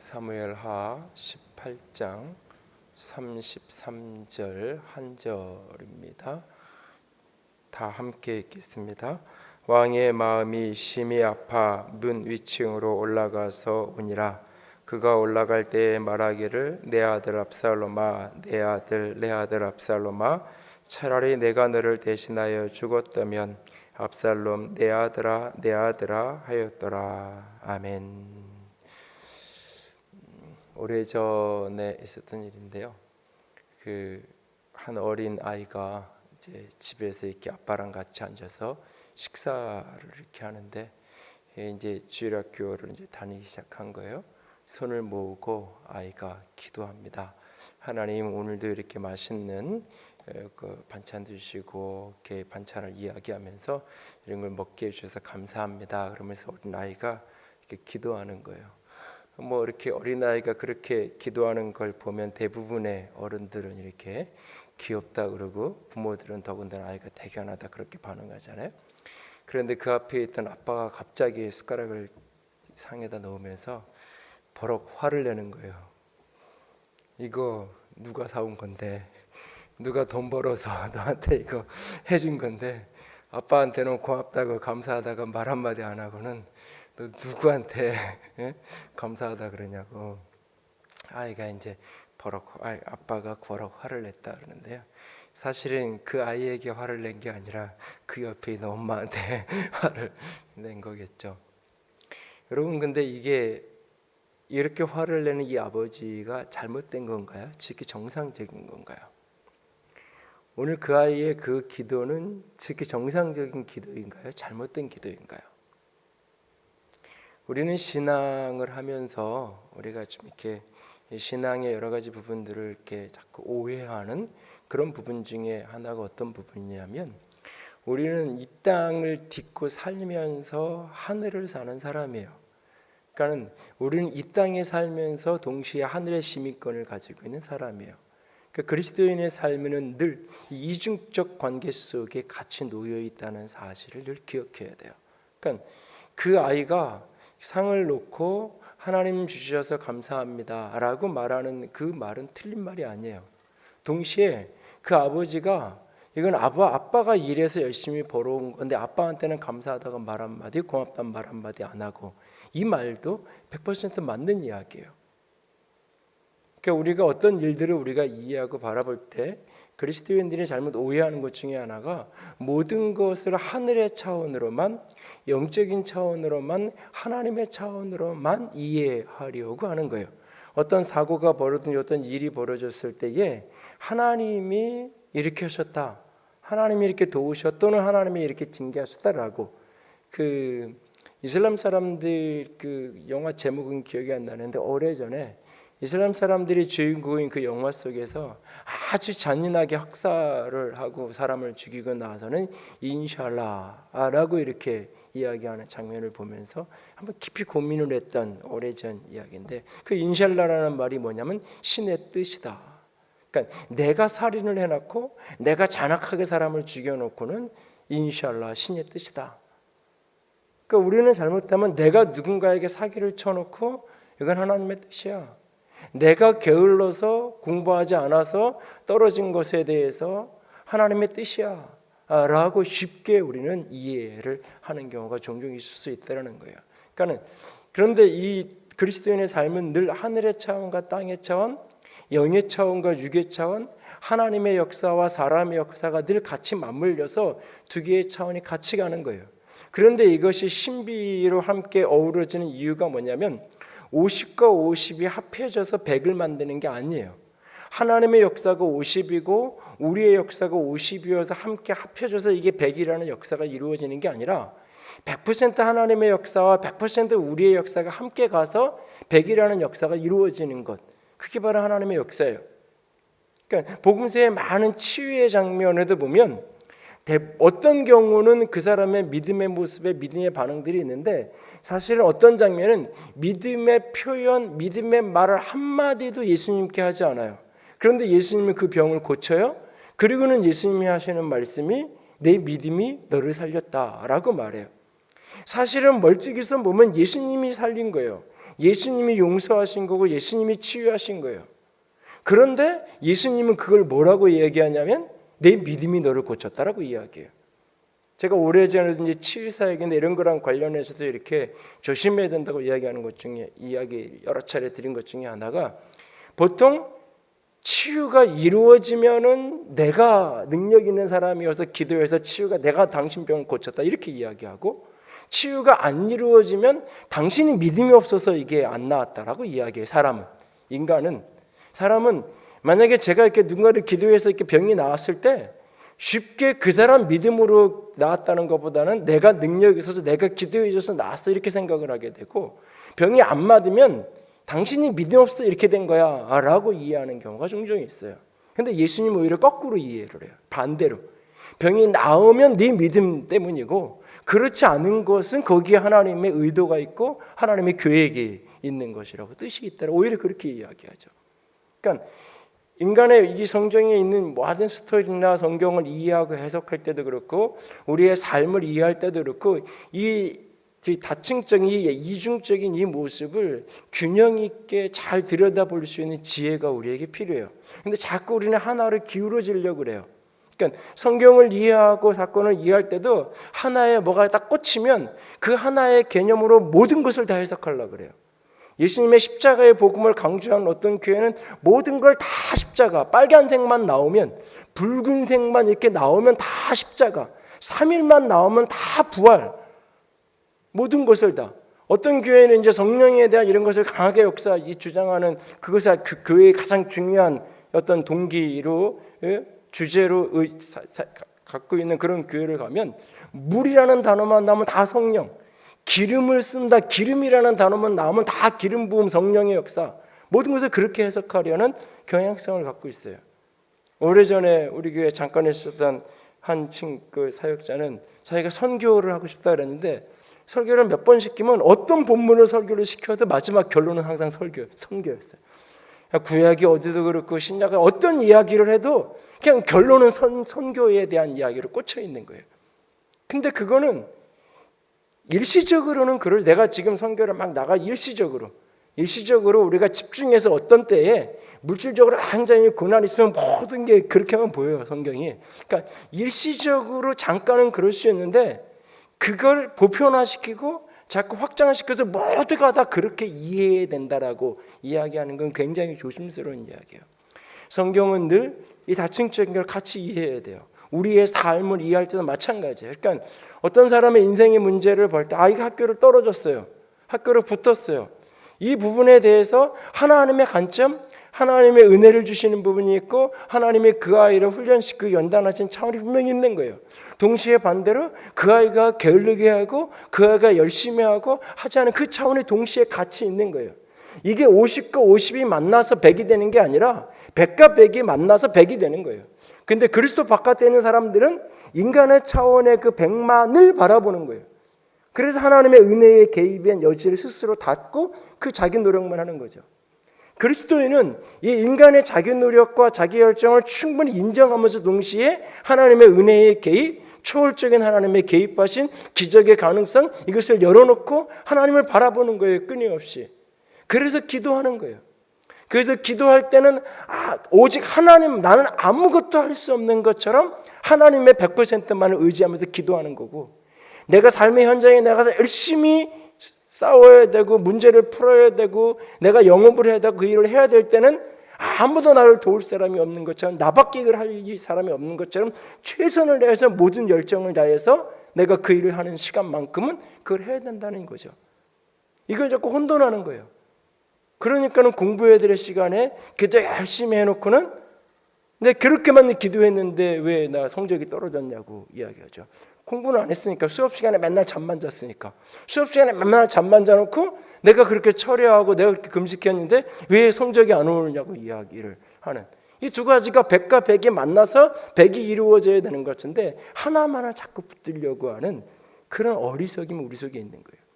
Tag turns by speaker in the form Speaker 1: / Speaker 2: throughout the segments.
Speaker 1: 사무엘하 18장 33절 한 절입니다. 다 함께 읽겠습니다. 왕의 마음이 심히 아파 문 위층으로 올라가서 오니라. 그가 올라갈 때에 말하기를 내 아들 압살롬아, 내 아들 압살롬아, 차라리 내가 너를 대신하여 죽었다면 압살롬 내 아들아 하였더라. 아멘. 오래전에 있었던 일인데요. 한 어린 아이가 이제 집에서 이렇게 아빠랑 같이 앉아서 식사를 이렇게 하는데 이제 주일학교를 이제 다니기 시작한 거예요. 손을 모으고 아이가 기도합니다. 하나님, 오늘도 이렇게 맛있는 그 반찬 주시고 이렇게 반찬을 이야기하면서 이런 걸 먹게 해주셔서 감사합니다. 그러면서 어린 아이가 이렇게 기도하는 거예요. 뭐 이렇게 어린아이가 그렇게 기도하는 걸 보면 대부분의 어른들은 이렇게 귀엽다 그러고 부모들은 더군다나 아이가 대견하다 그렇게 반응하잖아요. 그런데 그 앞에 있던 아빠가 갑자기 숟가락을 상에다 넣으면서 버럭 화를 내는 거예요. 이거 누가 사온 건데, 누가 돈 벌어서 너한테 이거 해준 건데, 아빠한테는 고맙다고 감사하다가 말 한마디 안 하고는 너 누구한테 감사하다 그러냐고. 아이가 이제 아빠가 버럭 화를 냈다 그러는데요. 사실은 그 아이에게 화를 낸 게 아니라 그 옆에 있는 엄마한테 화를 낸 거겠죠. 여러분, 근데 이게 이렇게 화를 내는 이 아버지가 잘못된 건가요? 지극히 정상적인 건가요? 오늘 그 아이의 그 기도는 지극히 정상적인 기도인가요? 잘못된 기도인가요? 우리는 신앙을 하면서 우리가 좀 이렇게 신앙의 여러 가지 부분들을 이렇게 자꾸 오해하는 그런 부분 중에 하나가 어떤 부분이냐면, 우리는 이 땅을 딛고 살면서 하늘을 사는 사람이에요. 그러니까 우리는 이 땅에 살면서 동시에 하늘의 시민권을 가지고 있는 사람이에요. 그러니까 그리스도인의 삶에는 늘 이중적 관계 속에 같이 놓여 있다는 사실을 늘 기억해야 돼요. 그러니까 그 아이가 상을 놓고 하나님 주셔서 감사합니다 라고 말하는 그 말은 틀린 말이 아니에요. 동시에 그 아버지가 이건 아빠가 일해서 열심히 벌어온 건데 아빠한테는 감사하다고 말 한마디, 고맙다는 말 한마디 안 하고, 이 말도 100% 맞는 이야기예요. 그러니까 우리가 어떤 일들을 우리가 이해하고 바라볼 때 그리스도인들이 잘못 오해하는 것 중에 하나가 모든 것을 하늘의 차원으로만, 영적인 차원으로만, 하나님의 차원으로만 이해하려고 하는 거예요. 어떤 사고가 벌어지든 어떤 일이 벌어졌을 때에 하나님이 이렇게 하셨다, 하나님이 이렇게 도우셨다, 또는 하나님이 이렇게 징계하셨다라고. 이슬람 사람들 영화 제목은 기억이 안 나는데 오래전에 이슬람 사람들이 주인공인 그 영화 속에서 아주 잔인하게 학살을 하고 사람을 죽이고 나서는 인샬라라고 이렇게 이야기하는 장면을 보면서 한번 깊이 고민을 했던 오래전 이야기인데, 그 인샬라라는 말이 뭐냐면 신의 뜻이다. 그러니까 내가 살인을 해놓고 내가 잔악하게 사람을 죽여놓고는 인샬라, 신의 뜻이다. 그러니까 우리는 잘못하면 내가 누군가에게 사기를 쳐놓고 이건 하나님의 뜻이야, 내가 게을러서 공부하지 않아서 떨어진 것에 대해서 하나님의 뜻이야 라고 쉽게 우리는 이해를 하는 경우가 종종 있을 수 있다는 거예요. 그런데 이 그리스도인의 삶은 늘 하늘의 차원과 땅의 차원, 영의 차원과 육의 차원, 하나님의 역사와 사람의 역사가 늘 같이 맞물려서 두 개의 차원이 같이 가는 거예요. 그런데 이것이 신비로 함께 어우러지는 이유가 뭐냐면 50과 50이 합해져서 100을 만드는 게 아니에요. 하나님의 역사가 50이고 우리의 역사가 50이어서 함께 합해져서 이게 100이라는 역사가 이루어지는 게 아니라 100% 하나님의 역사와 100% 우리의 역사가 함께 가서 100이라는 역사가 이루어지는 것, 그게 바로 하나님의 역사예요. 그러니까 복음서의 많은 치유의 장면에도 보면 어떤 경우는 그 사람의 믿음의 모습에 믿음의 반응들이 있는데, 사실은 어떤 장면은 믿음의 표현, 믿음의 말을 한마디도 예수님께 하지 않아요. 그런데 예수님은 그 병을 고쳐요. 그리고는 예수님이 하시는 말씀이 내 믿음이 너를 살렸다라고 말해요. 사실은 멀찍이서 보면 예수님이 살린 거예요. 예수님이 용서하신 거고 예수님이 치유하신 거예요. 그런데 예수님은 그걸 뭐라고 얘기하냐면 내 믿음이 너를 고쳤다라고 이야기해요. 제가 오래전에 이제 치유사역인데 이런 거랑 관련해서도 이렇게 조심해야 된다고 이야기하는 것 중에 이야기 여러 차례 드린 것 중에 하나가 보통 치유가 이루어지면은 내가 능력 있는 사람이어서 기도해서 치유가 내가 당신 병을 고쳤다 이렇게 이야기하고 치유가 안 이루어지면 당신이 믿음이 없어서 이게 안 나왔다라고 이야기해요. 사람은 만약에 제가 이렇게 누군가를 기도해서 이렇게 병이 나왔을 때 쉽게 그 사람 믿음으로 나왔다는 것보다는 내가 능력이 있어서 내가 기도해 줘서 나았어 이렇게 생각을 하게 되고 병이 안 맞으면 당신이 믿음 없어 이렇게 된 거야 라고 이해하는 경우가 종종 있어요. 근데 예수님은 오히려 거꾸로 이해를 해요. 반대로 병이 나으면 네 믿음 때문이고 그렇지 않은 것은 거기에 하나님의 의도가 있고 하나님의 계획이 있는 것이라고 뜻이 있다라 오히려 그렇게 이야기하죠. 그러니까 인간의 이 성경에 있는 모든 스토리나 성경을 이해하고 해석할 때도 그렇고 우리의 삶을 이해할 때도 그렇고 이 다층적인 이중적인 이 모습을 균형 있게 잘 들여다볼 수 있는 지혜가 우리에게 필요해요. 근데 자꾸 우리는 하나를 기울어지려고 그래요. 그러니까 성경을 이해하고 사건을 이해할 때도 하나에 뭐가 딱 꽂히면 그 하나의 개념으로 모든 것을 다 해석하려고 그래요. 예수님의 십자가의 복음을 강조한 어떤 교회는 모든 걸 다 십자가, 빨간색만 나오면 붉은색만 이렇게 나오면 다 십자가, 3일만 나오면 다 부활, 모든 것을 다. 어떤 교회는 이제 성령에 대한 이런 것을 강하게 주장하는 그것을 교회의 가장 중요한 어떤 동기로 주제로 갖고 있는 그런 교회를 가면 물이라는 단어만 나오면 다 성령, 기름을 쓴다, 기름이라는 단어만 나오면 다 기름 부음 성령의 역사, 모든 것을 그렇게 해석하려는 경향성을 갖고 있어요. 오래전에 우리 교회에 잠깐 있었던 한 그 사역자는 자기가 선교를 하고 싶다 그랬는데 설교를 몇 번 시키면 어떤 본문을 설교를 시켜도 마지막 결론은 항상 선교였어요. 구약이 어디도 그렇고 신약이 어떤 이야기를 해도 그냥 결론은 선교에 대한 이야기로 꽂혀 있는 거예요. 근데 그거는 일시적으로는 내가 지금 선교를 막 나가 일시적으로 우리가 집중해서 어떤 때에 물질적으로 굉장히 고난이 있으면 모든 게 그렇게만 보여요. 성경이. 그러니까 일시적으로 잠깐은 그럴 수 있는데 그걸 보편화시키고 자꾸 확장시켜서 모두가 다 그렇게 이해해야 된다라고 이야기하는 건 굉장히 조심스러운 이야기예요. 성경은 늘 이 다층적인 걸 같이 이해해야 돼요. 우리의 삶을 이해할 때도 마찬가지예요. 그러니까 어떤 사람의 인생의 문제를 볼 때 아이가 학교를 떨어졌어요. 학교를 붙었어요. 이 부분에 대해서 하나님의 관점, 하나님의 은혜를 주시는 부분이 있고 하나님의 그 아이를 훈련시키고 연단하신 차원이 분명히 있는 거예요. 동시에 반대로 그 아이가 게을르게 하고 그 아이가 열심히 하고 하지 않은 그 차원이 동시에 같이 있는 거예요. 이게 50과 50이 만나서 100이 되는 게 아니라 100과 100이 만나서 100이 되는 거예요. 근데 그리스도 바깥에 있는 사람들은 인간의 차원의 그 100만을 바라보는 거예요. 그래서 하나님의 은혜의 개입의 여지를 스스로 닫고 그 자기 노력만 하는 거죠. 그리스도인은 이 인간의 자기 노력과 자기 열정을 충분히 인정하면서 동시에 하나님의 은혜의 개입, 초월적인 하나님의 개입하신 기적의 가능성, 이것을 열어놓고 하나님을 바라보는 거예요. 끊임없이. 그래서 기도하는 거예요. 그래서 기도할 때는 오직 하나님, 나는 아무것도 할 수 없는 것처럼 하나님의 100%만을 의지하면서 기도하는 거고, 내가 삶의 현장에 나가서 열심히 싸워야 되고 문제를 풀어야 되고 내가 영업을 해야 되고 그 일을 해야 될 때는 아무도 나를 도울 사람이 없는 것처럼, 나밖에 이걸 할 사람이 없는 것처럼 최선을 다해서 모든 열정을 다해서 내가 그 일을 하는 시간만큼은 그걸 해야 된다는 거죠. 이걸 자꾸 혼돈하는 거예요. 그러니까는 공부해야 될 시간에 기도 열심히 해놓고는 내가 그렇게만 기도했는데 왜 나 성적이 떨어졌냐고 이야기하죠. 공부는 안 했으니까, 수업 시간에 맨날 잠만 잤으니까. 수업 시간에 맨날 잠만 자놓고 내가 그렇게 철회하고 내가 그렇게 금식했는데 왜 성적이 안 오르냐고 이야기를 하는, 이 두 가지가 100과 100이 만나서 100이 이루어져야 되는 것 같은데 하나만을 자꾸 붙들려고 하는 그런 어리석임이 우리 속에 있는 거예요.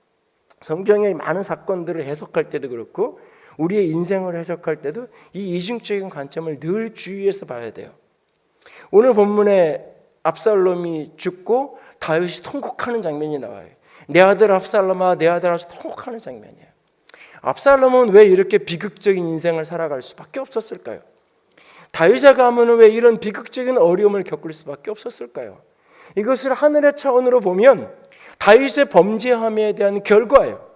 Speaker 1: 성경의 많은 사건들을 해석할 때도 그렇고 우리의 인생을 해석할 때도 이 이중적인 관점을 늘 주의해서 봐야 돼요. 오늘 본문에 압살롬이 죽고 다윗이 통곡하는 장면이 나와요. 내 아들 압살롬아, 내 아들 압살롬, 통곡하는 장면이에요. 압살롬은 왜 이렇게 비극적인 인생을 살아갈 수밖에 없었을까요? 다윗의 가문은 왜 이런 비극적인 어려움을 겪을 수밖에 없었을까요? 이것을 하늘의 차원으로 보면 다윗의 범죄함에 대한 결과예요.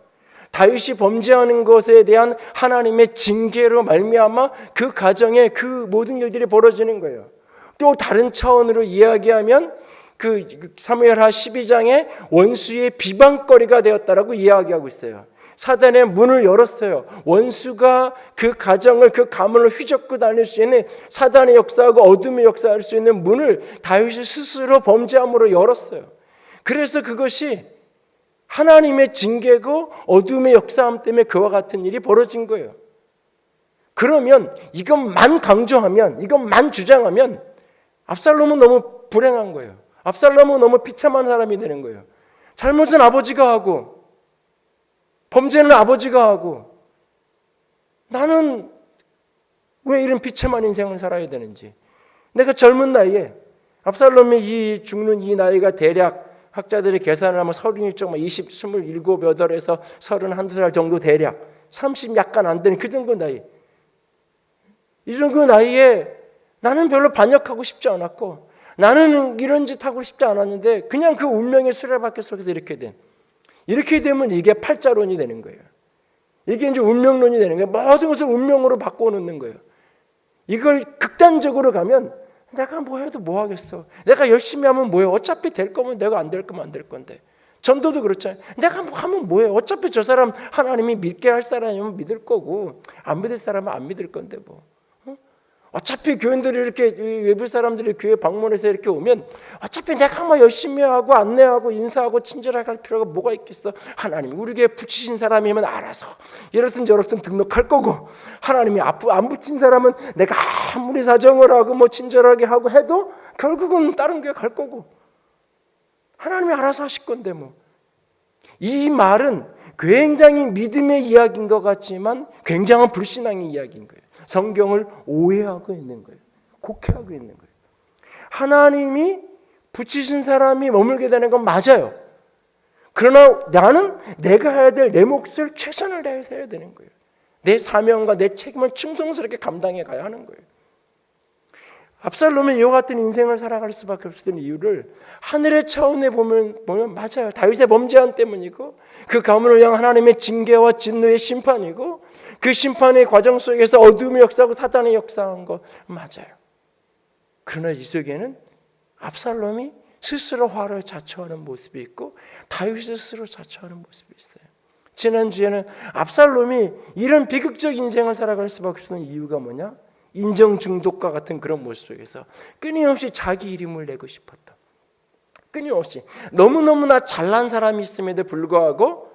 Speaker 1: 다윗이 범죄하는 것에 대한 하나님의 징계로 말미암아 그 가정에 그 모든 일들이 벌어지는 거예요. 또 다른 차원으로 이야기하면 그 사무엘하 12장에 원수의 비방거리가 되었다라고 이야기하고 있어요. 사단의 문을 열었어요. 원수가 그 가정을, 그 가문을 휘젓고 다닐 수 있는, 사단의 역사하고 어둠의 역사할 수 있는 문을 다윗이 스스로 범죄함으로 열었어요. 그래서 그것이 하나님의 징계고 어둠의 역사함 때문에 그와 같은 일이 벌어진 거예요. 그러면 이것만 강조하면, 이것만 주장하면 압살롬은 너무 불행한 거예요. 압살롬은 너무 비참한 사람이 되는 거예요. 잘못은 아버지가 하고 범죄는 아버지가 하고 나는 왜 이런 비참한 인생을 살아야 되는지. 내가 젊은 나이에 압살롬이 이 죽는 이 나이가 대략 학자들이 계산을 하면 32.20, 27, 8에서 31살 정도 대략 30 약간 안 되는 그 정도 나이. 이 정도 나이에 나는 별로 반역하고 싶지 않았고 나는 이런 짓 하고 싶지 않았는데 그냥 그 운명의 수레바퀴 속에서 이렇게 되면 이게 팔자론이 되는 거예요. 이게 이제 운명론이 되는 거예요. 모든 것을 운명으로 바꿔놓는 거예요. 이걸 극단적으로 가면 내가 뭐 해도 뭐 하겠어. 내가 열심히 하면 뭐해. 어차피 될 거면 내가 안 될 거면 안 될 건데. 전도도 그렇잖아요. 내가 뭐 하면 뭐해. 어차피 저 사람 하나님이 믿게 할 사람이면 믿을 거고 안 믿을 사람은 안 믿을 건데 뭐. 어차피 교인들이 이렇게 외부 사람들이 교회 방문해서 이렇게 오면 어차피 내가 뭐 열심히 하고 안내하고 인사하고 친절하게 할 필요가 뭐가 있겠어. 하나님이 우리 교회 붙이신 사람이면 알아서 이렇든 저렇든 등록할 거고 하나님이 안 붙인 사람은 내가 아무리 사정을 하고 뭐 친절하게 하고 해도 결국은 다른 교회 갈 거고 하나님이 알아서 하실 건데 뭐. 이 말은 굉장히 믿음의 이야기인 것 같지만 굉장한 불신앙의 이야기인 거예요. 성경을 오해하고 있는 거예요. 곡해하고 있는 거예요. 하나님이 붙이신 사람이 머물게 되는 건 맞아요. 그러나 나는 내가 해야 될 내 몫을 최선을 다해서 해야 되는 거예요. 내 사명과 내 책임을 충성스럽게 감당해 가야 하는 거예요. 압살롬의 이와 같은 인생을 살아갈 수밖에 없었던 이유를 하늘의 차원에 보면 맞아요. 다윗의 범죄함 때문이고 그 가문을 향한 하나님의 징계와 진노의 심판이고 그 심판의 과정 속에서 어둠의 역사하고 사단의 역사한 거 맞아요. 그러나 이 속에는 압살롬이 스스로 화를 자초하는 모습이 있고 다윗이 스스로 자초하는 모습이 있어요. 지난주에는 압살롬이 이런 비극적 인생을 살아갈 수밖에 없는 이유가 뭐냐? 인정 중독과 같은 그런 모습 속에서 끊임없이 자기 이름을 내고 싶었다. 끊임없이 너무너무나 잘난 사람이 있음에도 불구하고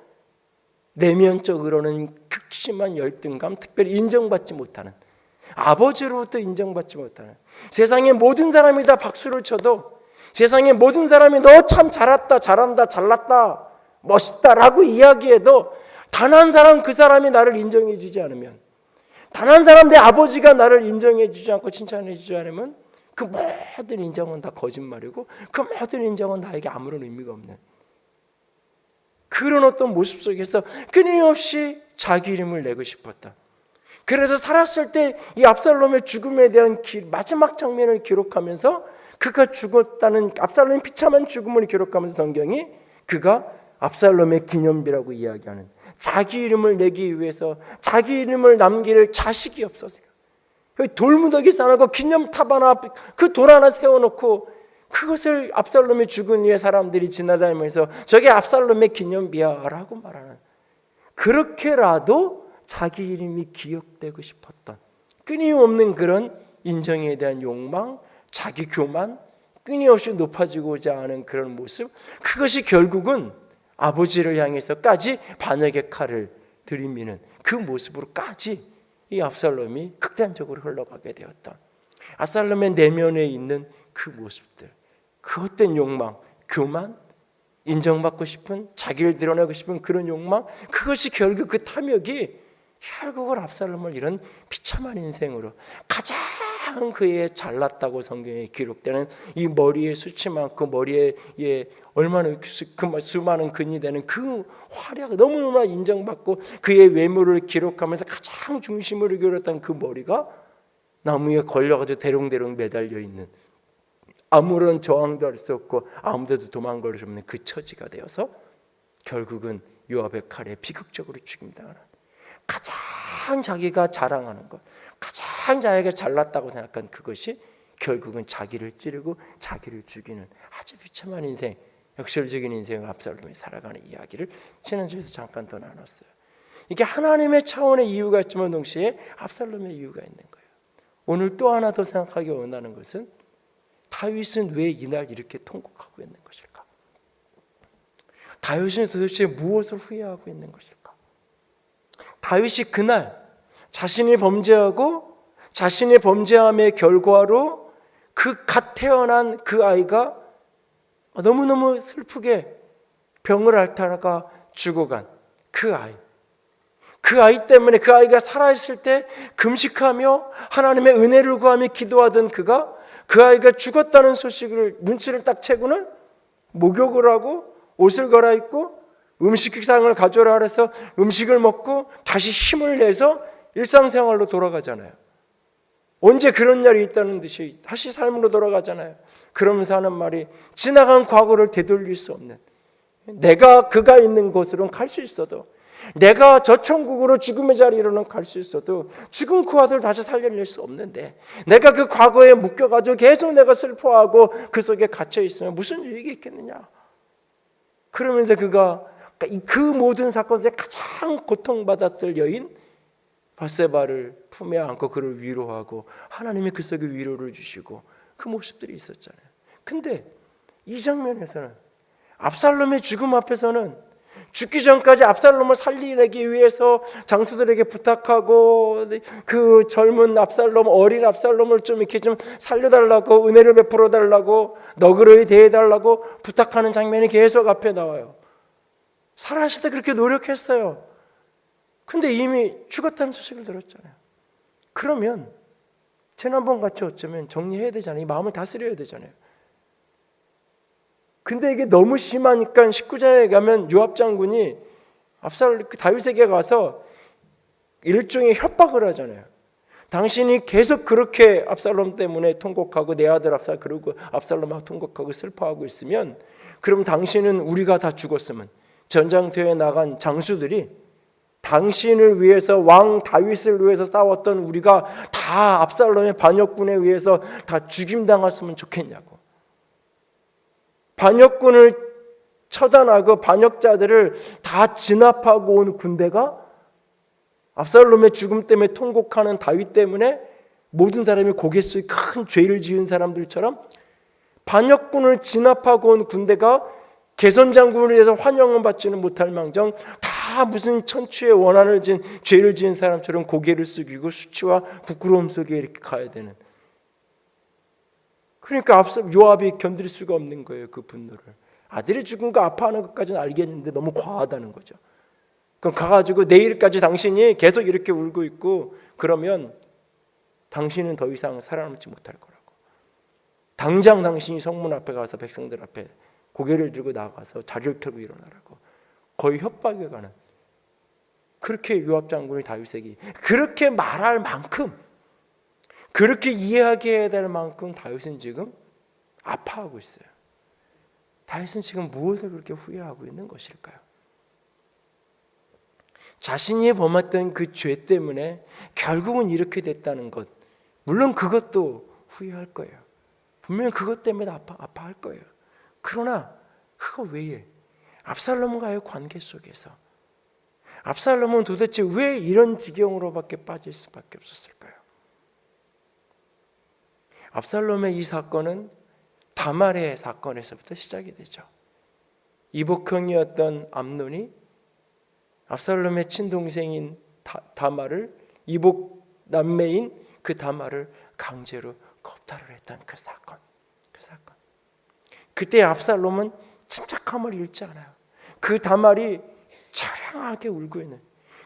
Speaker 1: 내면적으로는 극심한 열등감, 특별히 인정받지 못하는, 아버지로부터 인정받지 못하는, 세상의 모든 사람이 다 박수를 쳐도 세상의 모든 사람이 너 참 잘했다, 잘한다, 잘났다, 멋있다라고 이야기해도 단 한 사람 그 사람이 나를 인정해 주지 않으면, 단 한 사람 내 아버지가 나를 인정해 주지 않고 칭찬해 주지 않으면 그 모든 인정은 다 거짓말이고 그 모든 인정은 나에게 아무런 의미가 없는 그런 어떤 모습 속에서 끊임없이 자기 이름을 내고 싶었다. 그래서 살았을 때 이 압살롬의 죽음에 대한 마지막 장면을 기록하면서 그가 죽었다는 압살롬의 비참한 죽음을 기록하면서 성경이 그가 압살롬의 기념비라고 이야기하는, 자기 이름을 내기 위해서 자기 이름을 남길 자식이 없었어요. 돌무더기 쌓아놓고 기념탑 하나, 그 돌 하나 세워놓고 그것을 압살롬이 죽은 후에 사람들이 지나다니면서 저게 압살롬의 기념비야 라고 말하는, 그렇게라도 자기 이름이 기억되고 싶었던 끊임없는 그런 인정에 대한 욕망, 자기 교만, 끊임없이 높아지고자 하는 그런 모습, 그것이 결국은 아버지를 향해서까지 반역의 칼을 들이미는 그 모습으로까지 이 압살롬이 극단적으로 흘러가게 되었다. 압살롬의 내면에 있는 그 모습들, 그 헛된 욕망, 교만, 인정받고 싶은, 자기를 드러내고 싶은 그런 욕망, 그것이 결국 그 탐욕이 결국은 압살롬을 이런 비참한 인생으로, 가장 가장 그의 잘났다고 성경에 기록되는 이 머리에 수치 많고 머리에 얼마나 수많은 근이 되는 그 화려하고 너무너무 인정받고 그의 외모를 기록하면서 가장 중심으로 기울였던 그 머리가 나무에 걸려가지고 대롱대롱 매달려 있는, 아무런 저항도 할 수 없고 아무데도 도망갈 수 없는 그 처지가 되어서 결국은 요압의 칼에 비극적으로 죽임당하는, 가장 자기가 자랑하는 것, 가장 자기가 잘났다고 생각한 그것이 결국은 자기를 찌르고 자기를 죽이는 아주 비참한 인생, 역설적인 인생을 압살롬이 살아가는 이야기를 지난주에서 잠깐 더 나눴어요. 이게 하나님의 차원의 이유가 있지만 동시에 압살롬의 이유가 있는 거예요. 오늘 또 하나 더 생각하기 원하는 것은 다윗은 왜 이날 이렇게 통곡하고 있는 것일까? 다윗은 도대체 무엇을 후회하고 있는 것일까? 다윗이 그날 자신이 범죄하고 자신의 범죄함의 결과로 그 갓 태어난 그 아이가 너무너무 슬프게 병을 앓다가 죽어간 그 아이, 그 아이 때문에 그 아이가 살아있을 때 금식하며 하나님의 은혜를 구하며 기도하던 그가 그 아이가 죽었다는 소식을 눈치를 딱 채고는 목욕을 하고 옷을 갈아입고 음식상을 가져오라 그래서 음식을 먹고 다시 힘을 내서 일상생활로 돌아가잖아요. 언제 그런 날이 있다는 듯이 다시 삶으로 돌아가잖아요. 그러면서 하는 말이 지나간 과거를 되돌릴 수 없는, 내가 그가 있는 곳으로는 갈 수 있어도, 내가 저 천국으로 죽음의 자리로는 갈 수 있어도 죽은 그 아들 다시 살려낼 수 없는데 내가 그 과거에 묶여가지고 계속 내가 슬퍼하고 그 속에 갇혀 있으면 무슨 유익이 있겠느냐. 그러면서 그가 그 모든 사건에서 가장 고통받았을 여인 바세바를 품에 안고 그를 위로하고 하나님이 그 속에 위로를 주시고 그 모습들이 있었잖아요. 근데 이 장면에서는 압살롬의 죽음 앞에서는 죽기 전까지 압살롬을 살리기 위해서 장수들에게 부탁하고 그 젊은 압살롬, 어린 압살롬을 좀 이렇게 좀 살려달라고, 은혜를 베풀어 달라고, 너그러이 대해달라고 부탁하는 장면이 계속 앞에 나와요. 살아있을 때 그렇게 노력했어요. 근데 이미 죽었다는 소식을 들었잖아요. 그러면 지난번 같이 어쩌면 정리해야 되잖아요. 이 마음을 다스려야 되잖아요. 근데 이게 너무 심하니까 19장에 가면 요압 장군이 다윗에게 가서 일종의 협박을 하잖아요. 당신이 계속 그렇게 압살롬 때문에 통곡하고 내 아들 그리고 압살롬하고 통곡하고 슬퍼하고 있으면 그럼 당신은, 우리가 다 죽었으면 전장터에 나간 장수들이 당신을 위해서, 왕 다윗을 위해서 싸웠던 우리가 다 압살롬의 반역군에 의해서 다 죽임당했으면 좋겠냐고. 반역군을 처단하고 반역자들을 다 진압하고 온 군대가 압살롬의 죽음 때문에 통곡하는 다윗 때문에 모든 사람이 고개 숙이고 큰 죄를 지은 사람들처럼 반역군을 진압하고 온 군대가 개선장군에 대해서 환영은 받지는 못할 망정 다 무슨 천추의 원한을 지은 죄를 지은 사람처럼 고개를 숙이고 수치와 부끄러움 속에 이렇게 가야 되는, 그러니까 요압이 견딜 수가 없는 거예요. 그 분노를. 아들이 죽은 거 아파하는 것까지는 알겠는데 너무 과하다는 거죠. 그럼 가가지고 내일까지 당신이 계속 이렇게 울고 있고 그러면 당신은 더 이상 살아남지 못할 거라고. 당장 당신이 성문 앞에 가서 백성들 앞에 고개를 들고 나가서 자리를 펴고 일어나라고. 거의 협박에 가는. 그렇게 요압 장군이 다윗에게 그렇게 말할 만큼, 그렇게 이해하게 해야 될 만큼 다윗은 지금 아파하고 있어요. 다윗은 지금 무엇을 그렇게 후회하고 있는 것일까요? 자신이 범했던 그 죄 때문에 결국은 이렇게 됐다는 것, 물론 그것도 후회할 거예요. 분명히 그것 때문에 아파할 거예요. 그러나 그거 외에 압살롬과의 관계 속에서 압살롬은 도대체 왜 이런 지경으로밖에 빠질 수밖에 없었을까요? 압살롬의 이 사건은 다말의 사건에서부터 시작이 되죠. 이복형이었던 암논이 압살롬의 친동생인 다말을, 이복 남매인 그 다말을 강제로 겁탈을 했던 그 사건. 그때 압살롬은 침착함을 잃지 않아요. 그 다말이 처량하게 울고 있는,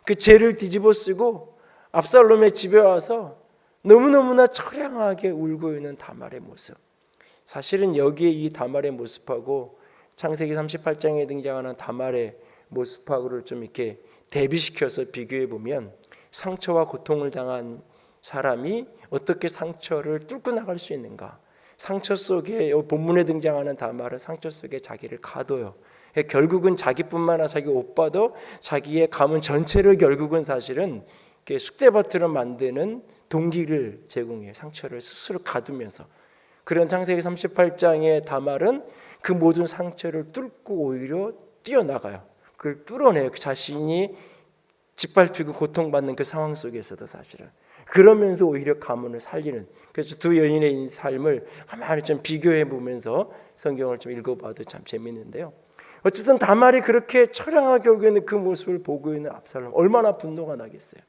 Speaker 1: 그 죄를 뒤집어 쓰고 압살롬의 집에 와서 너무너무나 처량하게 울고 있는 다말의 모습. 사실은 여기에 이 다말의 모습하고 창세기 38장에 등장하는 다말의 모습하고를 좀 이렇게 대비시켜서 비교해 보면 상처와 고통을 당한 사람이 어떻게 상처를 뚫고 나갈 수 있는가? 상처 속에 본문에 등장하는 다말은 상처 속에 자기를 가둬요. 결국은 자기뿐만 아니라 자기 오빠도 자기의 가문 전체를 결국은 사실은 쑥대밭으로 만드는 동기를 제공해요. 상처를 스스로 가두면서. 그런 창세기 38장의 다말은 그 모든 상처를 뚫고 오히려 뛰어나가요. 그걸 뚫어내요. 자신이 짓밟히고 고통받는 그 상황 속에서도 사실은. 그러면서 오히려 가문을 살리는. 그래서 두 여인의 삶을 가만히 좀 비교해 보면서 성경을 좀 읽어봐도 참 재밌는데요. 어쨌든 다말이 그렇게 처량하게 오고 있는 그 모습을 보고 있는 압살롬, 얼마나 분노가 나겠어요.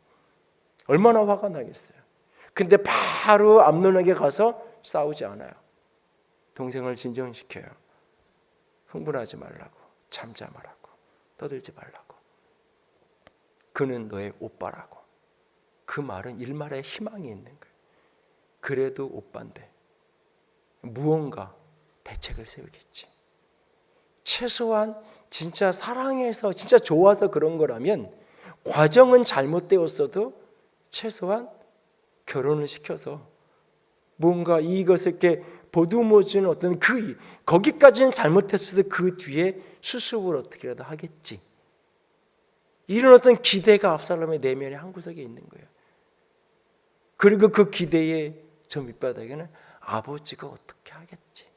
Speaker 1: 얼마나 화가 나겠어요. 근데 바로 암논에게 가서 싸우지 않아요. 동생을 진정시켜요. 흥분하지 말라고, 잠잠하라고, 떠들지 말라고. 그는 너의 오빠라고. 그 말은 일말의 희망이 있는 거예요. 그래도 오빠인데 무언가 대책을 세우겠지. 최소한 진짜 사랑해서 진짜 좋아서 그런 거라면 과정은 잘못되었어도 최소한 결혼을 시켜서 뭔가 이것을 이렇게 보듬어주는 어떤 거기까지는 잘못했어도 그 뒤에 수습을 어떻게라도 하겠지. 이런 어떤 기대가 압살롬의 내면의 한 구석에 있는 거예요. 그리고 그 기대의 저 밑바닥에는 아버지가 어떻게 하겠지.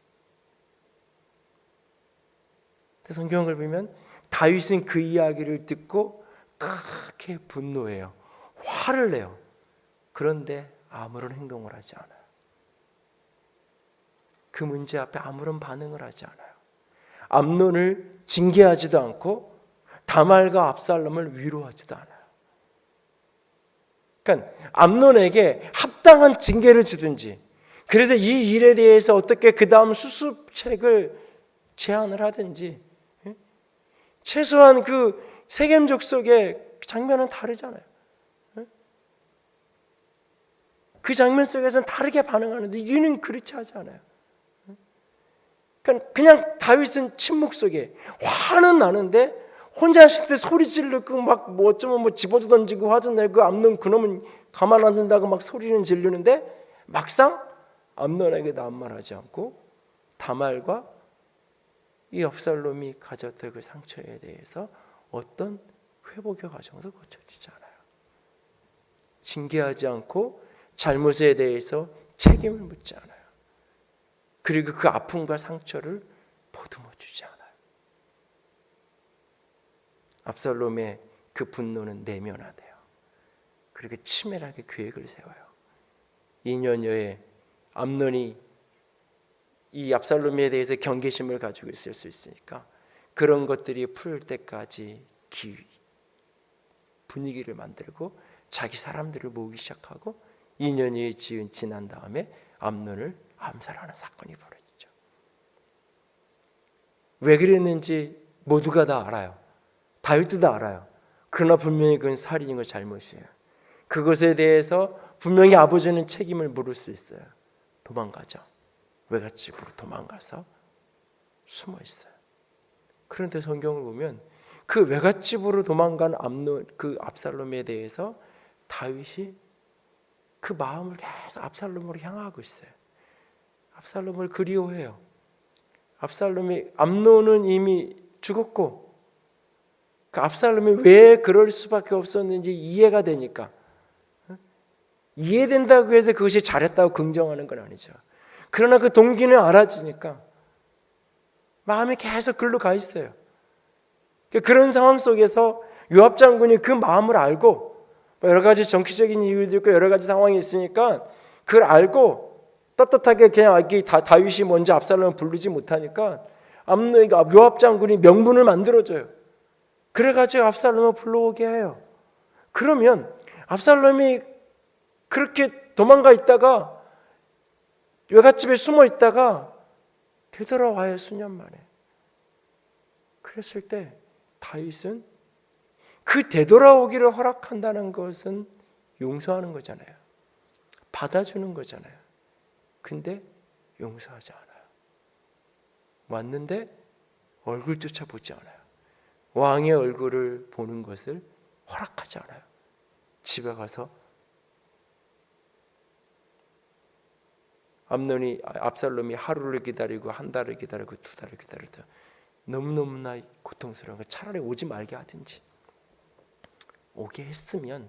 Speaker 1: 성경을 보면 다윗은 그 이야기를 듣고 크게 분노해요. 화를 내요. 그런데 아무런 행동을 하지 않아요. 그 문제 앞에 아무런 반응을 하지 않아요. 암논을 징계하지도 않고 다말과 압살롬을 위로하지도 않아요. 그러니까 암논에게 합당한 징계를 주든지, 그래서 이 일에 대해서 어떻게 그 다음 수습책을 제안을 하든지, 최소한 그 세겜 족속의 장면은 다르잖아요. 그 장면 속에서는 다르게 반응하는데 이는 그렇지 하지 않아요. 그냥 다윗은 침묵 속에 화는 나는데 혼자 있을 때 소리 지르고 막 뭐 어쩌면 뭐 집어도 던지고 화도 내고 암논 그놈은 가만 안 둔다고 막 소리는 지르는데 막상 암논에게 아무 말하지 않고 다말과 이 압살롬이 가졌던 그 상처에 대해서 어떤 회복의 과정도 거쳐지지 않아요. 징계하지 않고 잘못에 대해서 책임을 묻지 않아요. 그리고 그 아픔과 상처를 보듬어 주지 않아요. 압살롬의 그 분노는 내면화돼요. 그리고 치밀하게 계획을 세워요. 2년여에 암논이 이 압살롬에 대해서 경계심을 가지고 있을 수 있으니까 그런 것들이 풀 때까지 분위기를 만들고 자기 사람들을 모으기 시작하고 2년이 지난 다음에 암논을 암살하는 사건이 벌어지죠. 왜 그랬는지 모두가 다 알아요. 다윗도 다 알아요. 그러나 분명히 그건 살인인 거 잘못이에요. 그것에 대해서 분명히 아버지는 책임을 물을 수 있어요. 도망가죠. 외갓집으로 도망가서 숨어 있어요. 그런데 성경을 보면 그 외갓집으로 도망간 그 압살롬에 대해서 다윗이 그 마음을 계속 압살롬으로 향하고 있어요. 압살롬을 그리워해요. 암논은 이미 죽었고 그 압살롬이 왜 그럴 수밖에 없었는지 이해가 되니까, 이해된다고 해서 그것이 잘했다고 긍정하는 건 아니죠. 그러나 그 동기는 알아지니까 마음이 계속 글로 가 있어요. 그런 상황 속에서 요압 장군이 그 마음을 알고, 여러 가지 정치적인 이유도 있고 여러 가지 상황이 있으니까 그걸 알고 떳떳하게 그냥 다윗이 먼저 압살롬을 부르지 못하니까 요압 장군이 명분을 만들어줘요. 그래가지고 압살롬을 불러오게 해요. 그러면 압살롬이 그렇게 도망가 있다가 외갓집에 숨어 있다가 되돌아와요. 수년 만에. 그랬을 때 다윗은 그 되돌아오기를 허락한다는 것은 용서하는 거잖아요. 받아주는 거잖아요. 근데 용서하지 않아요. 왔는데 얼굴조차 보지 않아요. 왕의 얼굴을 보는 것을 허락하지 않아요. 집에 가서 압살롬이 하루를 기다리고 한 달을 기다리고 두 달을 기다려도 너무너무나 고통스러운 거 차라리 오지 말게 하든지 오게 했으면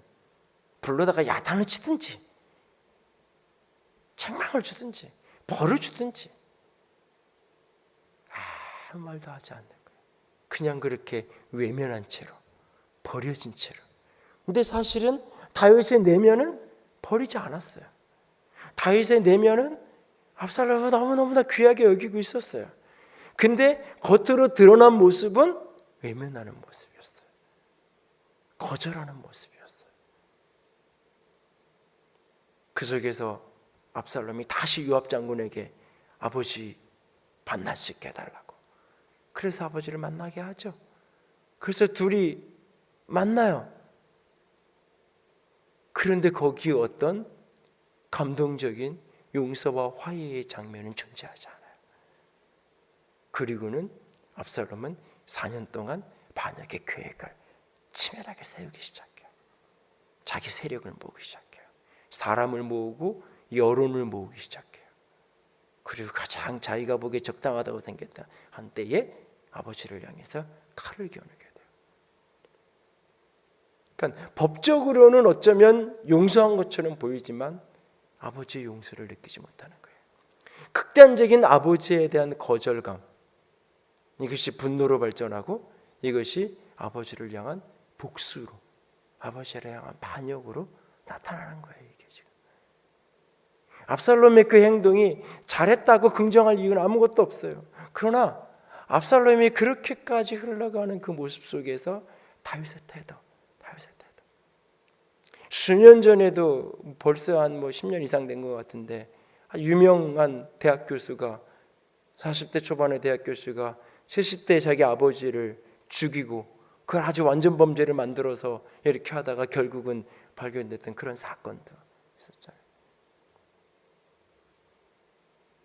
Speaker 1: 불러다가 야단을 치든지 책망을 주든지 벌을 주든지 아무 말도 하지 않는 거예요. 그냥 그렇게 외면한 채로 버려진 채로. 근데 사실은 다윗의 내면은 버리지 않았어요. 다윗의 내면은 압살롬을 너무너무나 귀하게 여기고 있었어요. 근데 겉으로 드러난 모습은 외면하는 모습이었어요. 거절하는 모습이었어요. 그 속에서 압살롬이 다시 요압 장군에게 아버지 반날 수 있게 해달라고. 그래서 아버지를 만나게 하죠. 그래서 둘이 만나요. 그런데 거기에 어떤 감동적인 용서와 화해의 장면은 존재하지 않아요. 그리고는 압살롬은 4년 동안 반역의 계획을 치밀하게 세우기 시작해요. 자기 세력을 모으기 시작해요. 사람을 모으고 여론을 모으기 시작해요. 그리고 가장 자기가 보기에 적당하다고 생겼던 한때에 아버지를 향해서 칼을 겨누게 돼요. 그러니까 법적으로는 어쩌면 용서한 것처럼 보이지만 아버지의 용서를 느끼지 못하는 거예요. 극단적인 아버지에 대한 거절감, 이것이 분노로 발전하고 이것이 아버지를 향한 복수로, 아버지를 향한 반역으로 나타나는 거예요. 이게 지금 압살롬의 그 행동이 잘했다고 긍정할 이유는 아무것도 없어요. 그러나 압살롬이 그렇게까지 흘러가는 그 모습 속에서 다윗의 태도, 수년 전에도 벌써 한 10년 이상 된 것 같은데 유명한 대학 교수가 40대 초반의 대학 교수가 70대 자기 아버지를 죽이고 그걸 아주 완전 범죄를 만들어서 이렇게 하다가 결국은 발견됐던 그런 사건도 있었잖아요.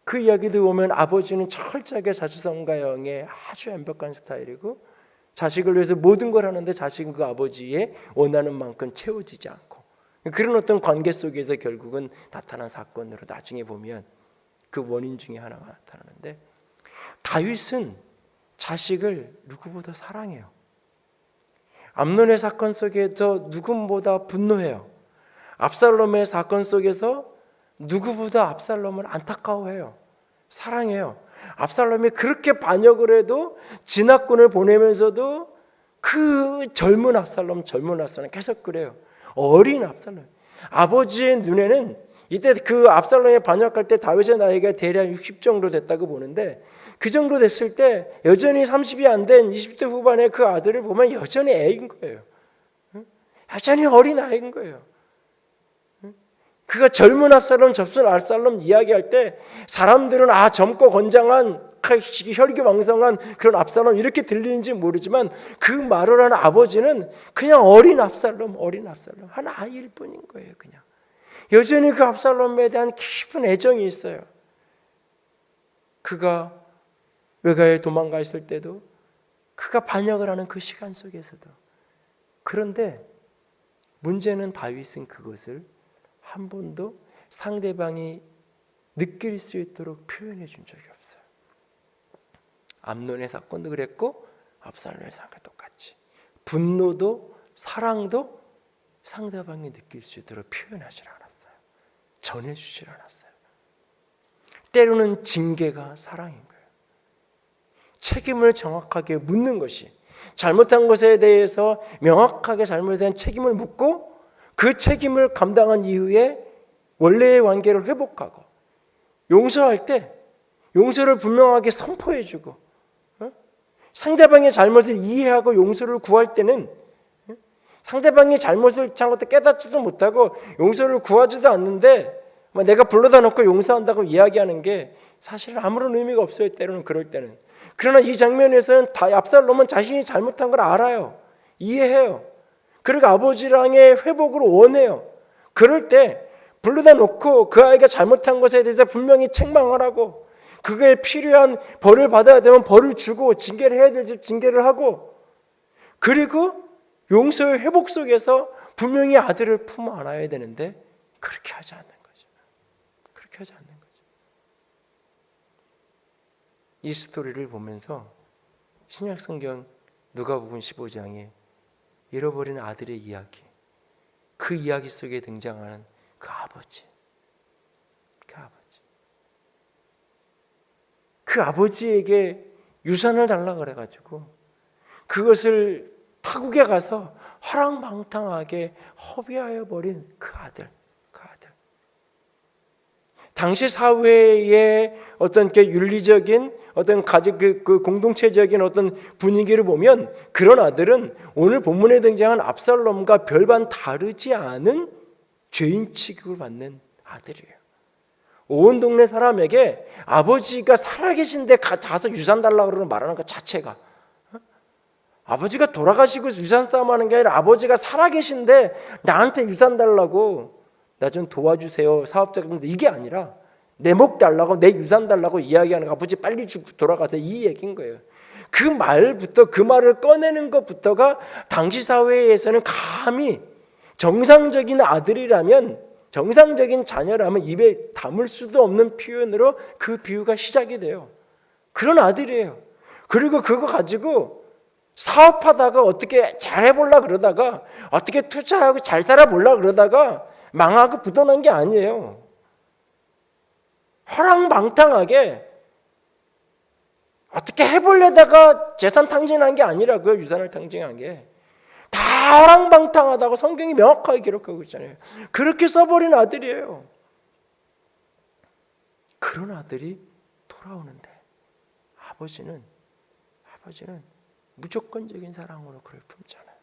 Speaker 1: 그 이야기도 보면 아버지는 철저하게 자주성가형의 아주 완벽한 스타일이고 자식을 위해서 모든 걸 하는데 자식은 그 아버지의 원하는 만큼 채워지지 않고 그런 어떤 관계 속에서 결국은 나타난 사건으로 나중에 보면 그 원인 중에 하나가 나타나는데 다윗은 자식을 누구보다 사랑해요. 암논의 사건 속에서 누구보다 분노해요. 압살롬의 사건 속에서 누구보다 압살롬을 안타까워해요. 사랑해요. 압살롬이 그렇게 반역을 해도 진압군을 보내면서도 그 젊은 압살롬 계속 그래요. 어린 압살롬. 아버지의 눈에는 이때 그 압살롬이 반역할 때 다윗의 나이가 대략 60 정도 됐다고 보는데 그 정도 됐을 때 여전히 30이 안 된 20대 후반의 그 아들을 보면 여전히 애인 거예요. 여전히 어린 아이인 거예요. 그가 젊은 압살롬, 접순 압살롬 이야기할 때 사람들은 젊고 건장한 혈기왕성한 그런 압살롬 이렇게 들리는지 모르지만 그 말을 하는 아버지는 그냥 어린 압살롬 한 아이일 뿐인 거예요. 그냥 여전히 그 압살롬에 대한 깊은 애정이 있어요. 그가 외가에 도망가 있을 때도 그가 반역을 하는 그 시간 속에서도. 그런데 문제는 다윗은 그것을 한 번도 상대방이 느낄 수 있도록 표현해 준 적이 없어요. 암논의 사건도 그랬고 압살롬의 사건도 똑같이 분노도 사랑도 상대방이 느낄 수 있도록 표현하지 않았어요. 전해주지 않았어요. 때로는 징계가 사랑인 거예요. 책임을 정확하게 묻는 것이 잘못한 것에 대해서 명확하게 잘못에 대한 책임을 묻고 그 책임을 감당한 이후에 원래의 관계를 회복하고 용서할 때 용서를 분명하게 선포해주고 상대방의 잘못을 이해하고 용서를 구할 때는 상대방의 잘못을 깨닫지도 못하고 용서를 구하지도 않는데 내가 불러다 놓고 용서한다고 이야기하는 게 사실은 아무런 의미가 없어요. 때로는 그럴 때는. 그러나 이 장면에서는 압살롬은 자신이 잘못한 걸 알아요. 이해해요. 그리고 아버지랑의 회복을 원해요. 그럴 때 불러다 놓고 그 아이가 잘못한 것에 대해서 분명히 책망을 하고 그거에 필요한 벌을 받아야 되면 벌을 주고 징계를 해야 될 징계를 하고 그리고 용서의 회복 속에서 분명히 아들을 품어 안아야 되는데 그렇게 하지 않는 거죠. 그렇게 하지 않는 거죠. 이 스토리를 보면서 신약 성경 누가복음 15장에 잃어버린 아들의 이야기, 그 이야기 속에 등장하는 그 아버지, 그 아버지에게 유산을 달라 그래가지고 그것을 타국에 가서 허랑방탕하게 허비하여 버린 그 아들. 당시 사회의 어떤 윤리적인 어떤 가족 그 공동체적인 어떤 분위기를 보면 그런 아들은 오늘 본문에 등장한 압살롬과 별반 다르지 않은 죄인 취급을 받는 아들이에요. 온 동네 사람에게 아버지가 살아계신데 가서 유산 달라고 그러는 말하는 것 자체가 아버지가 돌아가시고 유산 싸움하는 게 아니라 아버지가 살아계신데 나한테 유산 달라고 나 좀 도와주세요 사업자인데 이게 아니라 내 목 달라고 내 유산 달라고 이야기하는 거 아버지 빨리 죽고 돌아가세요 이 얘기인 거예요. 그 말부터 그 말을 꺼내는 것부터가 당시 사회에서는 감히 정상적인 아들이라면 정상적인 자녀라면 입에 담을 수도 없는 표현으로 그 비유가 시작이 돼요. 그런 아들이에요. 그리고 그거 가지고 사업하다가 어떻게 잘해보려 그러다가 어떻게 투자하고 잘 살아보려 그러다가 망하고 부도난 게 아니에요. 허랑방탕하게 어떻게 해보려다가 재산 탕진한 게 아니라고요. 유산을 탕진한 게. 다 허랑방탕하다고 성경이 명확하게 기록하고 있잖아요. 그렇게 써버린 아들이에요. 그런 아들이 돌아오는데 아버지는 무조건적인 사랑으로 그를 품잖아요.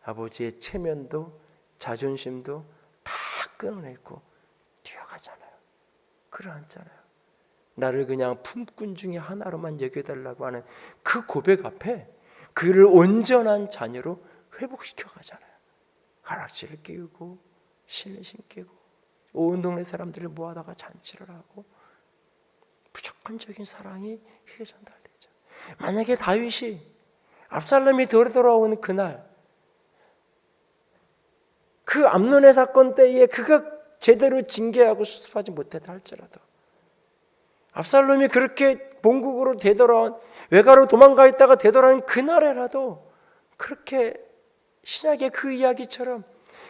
Speaker 1: 아버지의 체면도 자존심도 다 끊어내고 뛰어가잖아요. 그를 안잖아요. 나를 그냥 품꾼 중에 하나로만 여겨달라고 하는 그 고백 앞에 그를 온전한 자녀로 회복시켜 가잖아요. 가락지를 끼우고 신뢰심 끼고 온 동네 사람들을 모아다가 잔치를 하고 무조건적인 사랑이 휘에 전달되죠. 만약에 다윗이 압살롬이 돌아오는 그날 그 암논의 사건 때에 그가 제대로 징계하고 수습하지 못했다 할지라도 압살롬이 그렇게 본국으로 되돌아온 외가로 도망가 있다가 되돌아온 그날에라도 그렇게 신약의 그 이야기처럼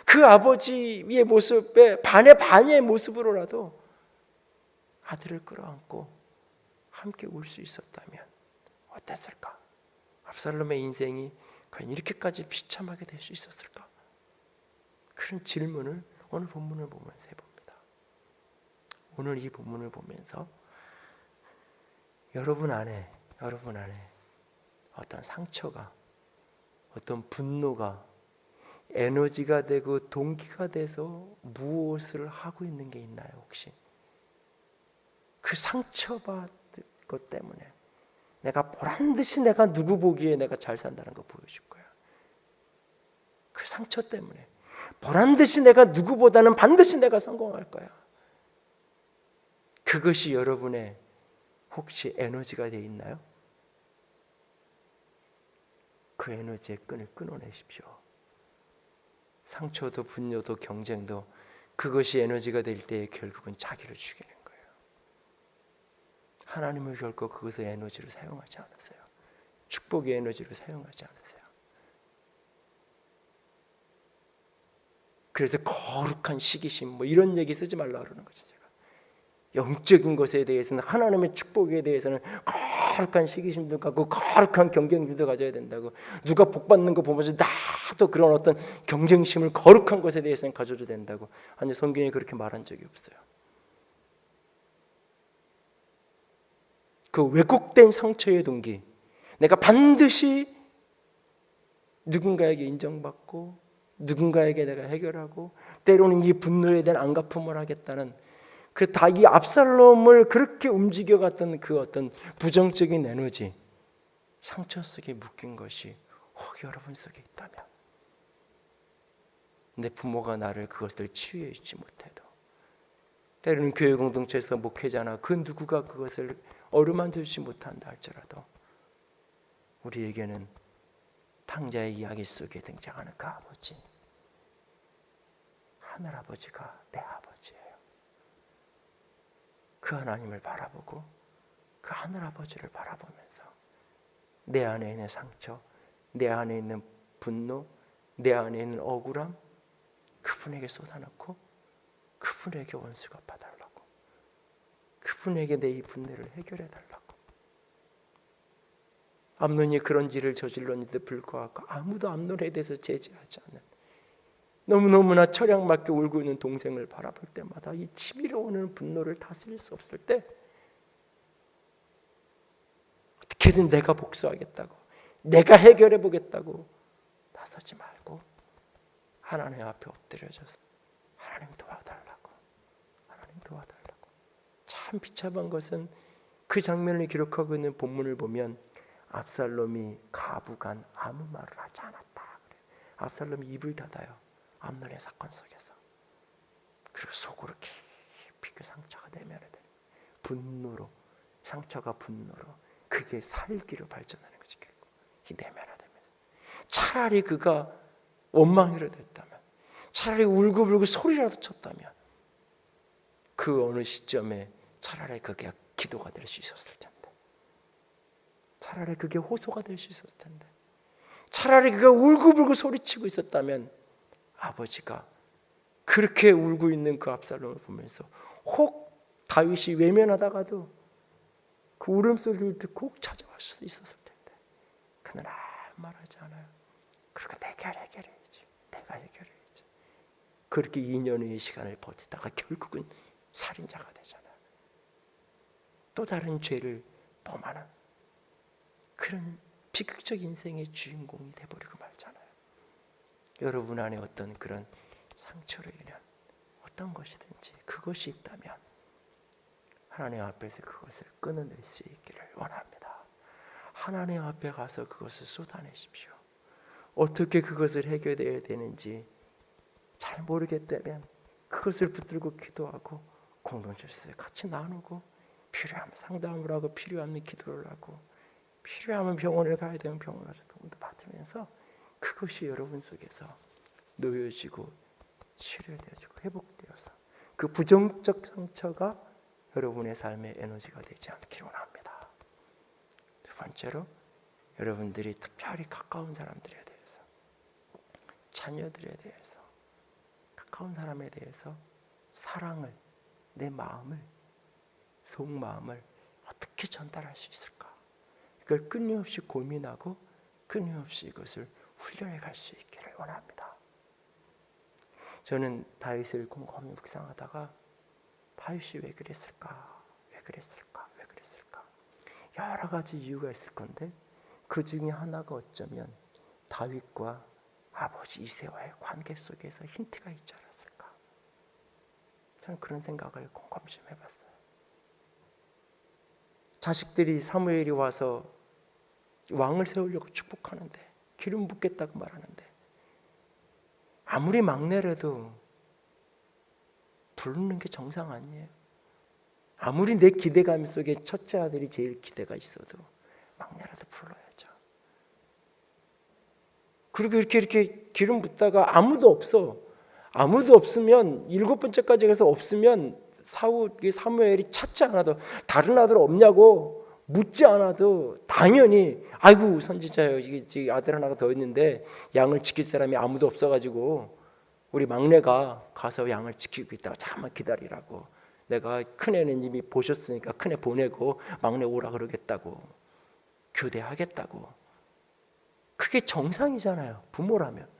Speaker 1: 그 아버지의 모습에 반의 모습으로라도 아들을 끌어안고 함께 울 수 있었다면 어땠을까? 압살롬의 인생이 과연 이렇게까지 비참하게 될 수 있었을까? 그런 질문을 오늘 본문을 보면서 해봅니다. 오늘 이 본문을 보면서 여러분 안에 어떤 상처가 어떤 분노가 에너지가 되고 동기가 돼서 무엇을 하고 있는 게 있나요? 혹시 그 상처받은 것 때문에 내가 보란듯이 내가 누구 보기에 내가 잘 산다는 거 보여줄 거야. 그 상처 때문에 보란듯이 내가 누구보다는 반드시 내가 성공할 거야. 그것이 여러분의 혹시 에너지가 되어 있나요? 그 에너지의 끈을 끊어내십시오. 상처도 분노도 경쟁도 그것이 에너지가 될 때 결국은 자기를 죽이는 거예요. 하나님을 결코 그것의 에너지로 사용하지 않으세요. 축복의 에너지로 사용하지 않으세요. 그래서 거룩한 시기심 뭐 이런 얘기 쓰지 말라 그러는 거죠. 제가 영적인 것에 대해서는 하나님의 축복에 대해서는 거룩한 시기심도 갖고 거룩한 경쟁심도 가져야 된다고. 누가 복 받는 거 보면서 나도 그런 어떤 경쟁심을 거룩한 것에 대해서는 가져도 된다고. 아니 성경에 그렇게 말한 적이 없어요. 그 왜곡된 상처의 동기, 내가 반드시 누군가에게 인정받고 누군가에게 내가 해결하고 때로는 이 분노에 대한 안갚음을 하겠다는 그 이 압살롬을 그렇게 움직여갔던 그 어떤 부정적인 에너지, 상처 속에 묶인 것이 혹 여러분 속에 있다면 내 부모가 나를 그것을 치유해 주지 못해도, 때로는 교회 공동체에서 목회자나 그 누구가 그것을 어루만져 주지 못한다 할지라도 우리에게는 탕자의 이야기 속에 등장하는 그 아버지, 하늘아버지가 내 아버지예요. 그 하나님을 바라보고 그 하늘아버지를 바라보면서 내 안에 있는 상처, 내 안에 있는 분노, 내 안에 있는 억울함 그분에게 쏟아놓고 그분에게 원수 갚아달라고, 그분에게 내 이 분노를 해결해달라고. 암논이 그런 일을 저질렀는데 불구하고 아무도 암논에 대해서 제지하지 않는, 너무너무나 처량맞게 울고 있는 동생을 바라볼 때마다 이 치밀어 오는 분노를 다스릴 수 없을 때 어떻게든 내가 복수하겠다고, 내가 해결해 보겠다고 나서지 말고 하나님 앞에 엎드려져서 하나님 도와달라고, 하나님 도와달라고. 참 비참한 것은 그 장면을 기록하고 있는 본문을 보면 압살롬이 가부간 아무 말을 하지 않았다. 압살롬이 입을 닫아요. 암논의 사건 속에서. 그리고 속으로 깊이 그 상처가 내면에 되는 분노로, 상처가 분노로, 그게 살기로 발전하는 거지. 이 내면화되면서 차라리 그가 원망이라 됐다면, 차라리 울고불고 소리라도 쳤다면 그 어느 시점에 차라리 그게 기도가 될 수 있었을 텐데, 차라리 그게 호소가 될 수 있었을 텐데, 차라리 그가 울고불고 소리치고 있었다면 아버지가 그렇게 울고 있는 그 압살롬을 보면서 혹 다윗이 외면하다가도 그 울음소리를 듣고 혹 찾아갈 수도 있었을 텐데 그는 아무 말하지 않아요. 그러니까 내가 해결해야지, 내가 해결해야지. 그렇게 2년의 시간을 버티다가 결국은 살인자가 되잖아요. 또 다른 죄를 범하는 그런 비극적 인생의 주인공이 돼버리고 말잖아요. 여러분 안에 어떤 그런 상처로 인한 어떤 것이든지 그것이 있다면 하나님 앞에서 그것을 끊어낼 수 있기를 원합니다. 하나님 앞에 가서 그것을 쏟아내십시오. 어떻게 그것을 해결해야 되는지 잘 모르겠다면 그것을 붙들고 기도하고 공동체에서 같이 나누고, 필요하면 상담을 하고, 필요하면 기도를 하고, 필요하면 병원에 가야 되면 병원 가서 도움도 받으면서 그것이 여러분 속에서 놓여지고 치료되어지고 회복되어서 그 부정적 상처가 여러분의 삶의 에너지가 되지 않기를 원합니다. 두 번째로, 여러분들이 특별히 가까운 사람들에 대해서, 자녀들에 대해서, 가까운 사람에 대해서 사랑을, 내 마음을, 속마음을 어떻게 전달할 수 있을까? 이걸 끊임없이 고민하고 끊임없이 이것을 훈련해 갈 수 있기를 원합니다. 저는 다윗을 곰곰이 묵상하다가 다윗이 왜 그랬을까? 왜 그랬을까? 왜 그랬을까? 여러 가지 이유가 있을 건데 그 중에 하나가 어쩌면 다윗과 아버지 이새와의 관계 속에서 힌트가 있지 않았을까? 저는 그런 생각을 곰곰이 좀 해봤어요. 자식들이 사무엘이 와서 왕을 세우려고 축복하는데, 기름 붓겠다고 말하는데, 아무리 막내라도 부르는 게 정상 아니에요. 아무리 내 기대감 속에 첫째 아들이 제일 기대가 있어도 막내라도 불러야죠. 그리고 이렇게 기름 붓다가 아무도 없어. 아무도 없으면 7번째까지 가서 없으면 사무엘이 찾지 않아도, 다른 아들 없냐고 묻지 않아도 당연히 아이고 선지자요, 이게 아들 하나가 더 있는데 양을 지킬 사람이 아무도 없어가지고 우리 막내가 가서 양을 지키고 있다가 잠깐만 기다리라고, 내가 큰애는 이미 보셨으니까 큰애 보내고 막내 오라 그러겠다고, 교대하겠다고. 그게 정상이잖아요. 부모라면.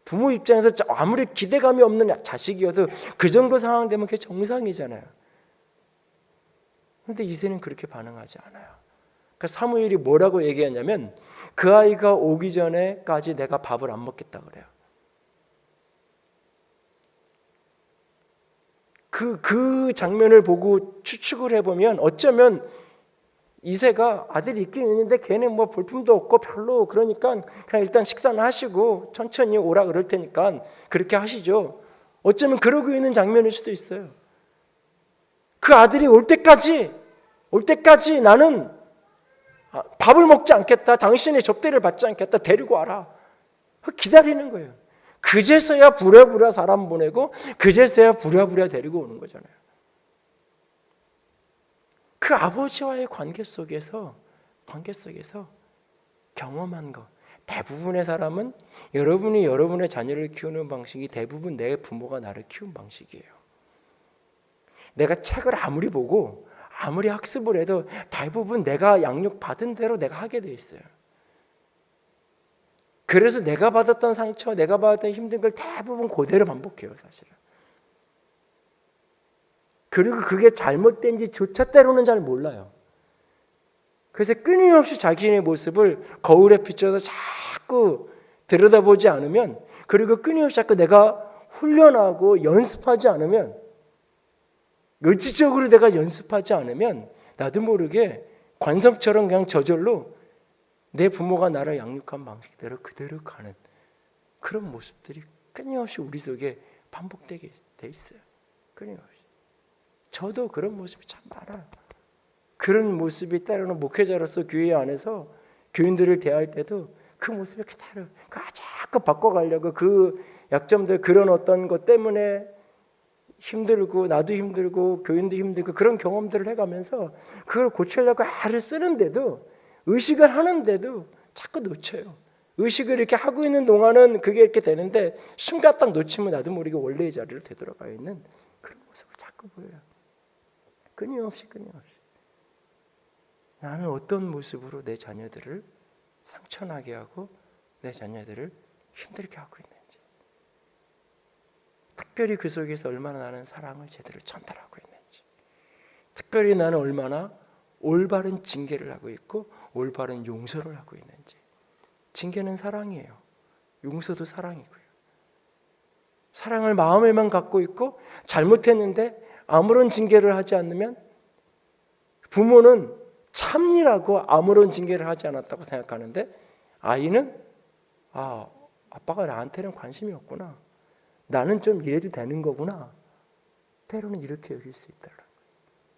Speaker 1: 부모 입장에서 아무리 기대감이 없는 자식이어도 그 정도 상황 되면 그게 정상이잖아요. 그런데 이새는 그렇게 반응하지 않아요. 그러니까 사무엘이 뭐라고 얘기하냐면 그 아이가 오기 전에까지 내가 밥을 안 먹겠다 그래요. 그 장면을 보고 추측을 해보면 어쩌면 이세가 아들이 있긴 있는데 걔는 뭐 볼품도 없고 별로, 그러니까 그냥 일단 식사는 하시고 천천히 오라 그럴 테니까 그렇게 하시죠. 어쩌면 그러고 있는 장면일 수도 있어요. 그 아들이 올 때까지 나는 밥을 먹지 않겠다, 당신의 접대를 받지 않겠다, 데리고 와라, 기다리는 거예요. 그제서야 부랴부랴 사람 보내고 그제서야 부랴부랴 데리고 오는 거잖아요. 그 아버지와의 관계 속에서 경험한 거, 대부분의 사람은 여러분이 여러분의 자녀를 키우는 방식이 대부분 내 부모가 나를 키운 방식이에요. 내가 책을 아무리 보고 아무리 학습을 해도 대부분 내가 양육받은 대로 내가 하게 돼 있어요. 그래서 내가 받았던 상처, 내가 받았던 힘든 걸 대부분 그대로 반복해요, 사실은. 그리고 그게 잘못된지조차 때로는 잘 몰라요. 그래서 끊임없이 자기의 모습을 거울에 비춰서 자꾸 들여다보지 않으면, 그리고 끊임없이 자꾸 내가 훈련하고 연습하지 않으면, 의지적으로 내가 연습하지 않으면 나도 모르게 관성처럼 그냥 저절로 내 부모가 나를 양육한 방식대로 그대로 가는 그런 모습들이 끊임없이 우리 속에 반복되게 돼 있어요. 끊임없이. 저도 그런 모습이 참 많아요. 그런 모습이 때로는 목회자로서 교회 안에서 교인들을 대할 때도 그 모습이 그대로 자꾸 바꿔가려고, 그 약점들, 그런 어떤 것 때문에 힘들고 나도 힘들고 교인도 힘들고 그런 경험들을 해가면서 그걸 고치려고 애를 쓰는데도, 의식을 하는데도 자꾸 놓쳐요. 의식을 이렇게 하고 있는 동안은 그게 이렇게 되는데 순간 딱 놓치면 나도 모르게 원래의 자리로 되돌아가 있는 그런 모습을 자꾸 보여요. 끊임없이. 나는 어떤 모습으로 내 자녀들을 상처나게 하고 내 자녀들을 힘들게 하고 있는지, 특별히 그 속에서 얼마나 나는 사랑을 제대로 전달하고 있는지, 특별히 나는 얼마나 올바른 징계를 하고 있고 올바른 용서를 하고 있는지. 징계는 사랑이에요. 용서도 사랑이고요. 사랑을 마음에만 갖고 있고 잘못했는데 아무런 징계를 하지 않으면, 부모는 참이라고 아무런 징계를 하지 않았다고 생각하는데 아이는 아빠가 나한테는 관심이 없구나, 나는 좀 이래도 되는 거구나, 때로는 이렇게 여길 수 있다는 거예요.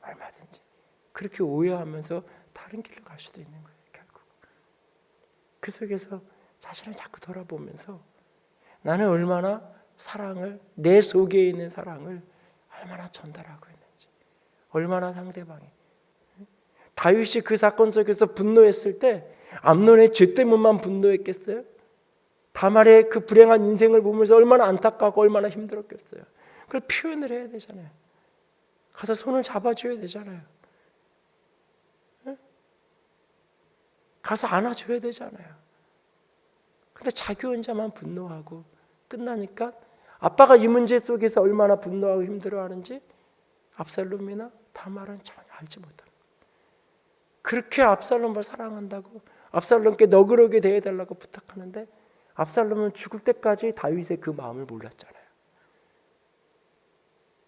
Speaker 1: 얼마든지 그렇게 오해하면서 다른 길로 갈 수도 있는 거예요. 결국 그 속에서 자신을 자꾸 돌아보면서 나는 얼마나 사랑을, 내 속에 있는 사랑을 얼마나 전달하고 있는지, 얼마나 상대방이, 다윗이 그 사건 속에서 분노했을 때 암논의 죄 때문만 분노했겠어요? 다말의 그 불행한 인생을 보면서 얼마나 안타깝고 얼마나 힘들었겠어요. 그걸 표현을 해야 되잖아요. 가서 손을 잡아줘야 되잖아요. 가서 안아줘야 되잖아요. 근데 자기 혼자만 분노하고 끝나니까 아빠가 이 문제 속에서 얼마나 분노하고 힘들어하는지 압살롬이나 다말은 전혀 알지 못합니다. 그렇게 압살롬을 사랑한다고 압살롬께 너그러게 대해달라고 부탁하는데 압살롬은 죽을 때까지 다윗의 그 마음을 몰랐잖아요.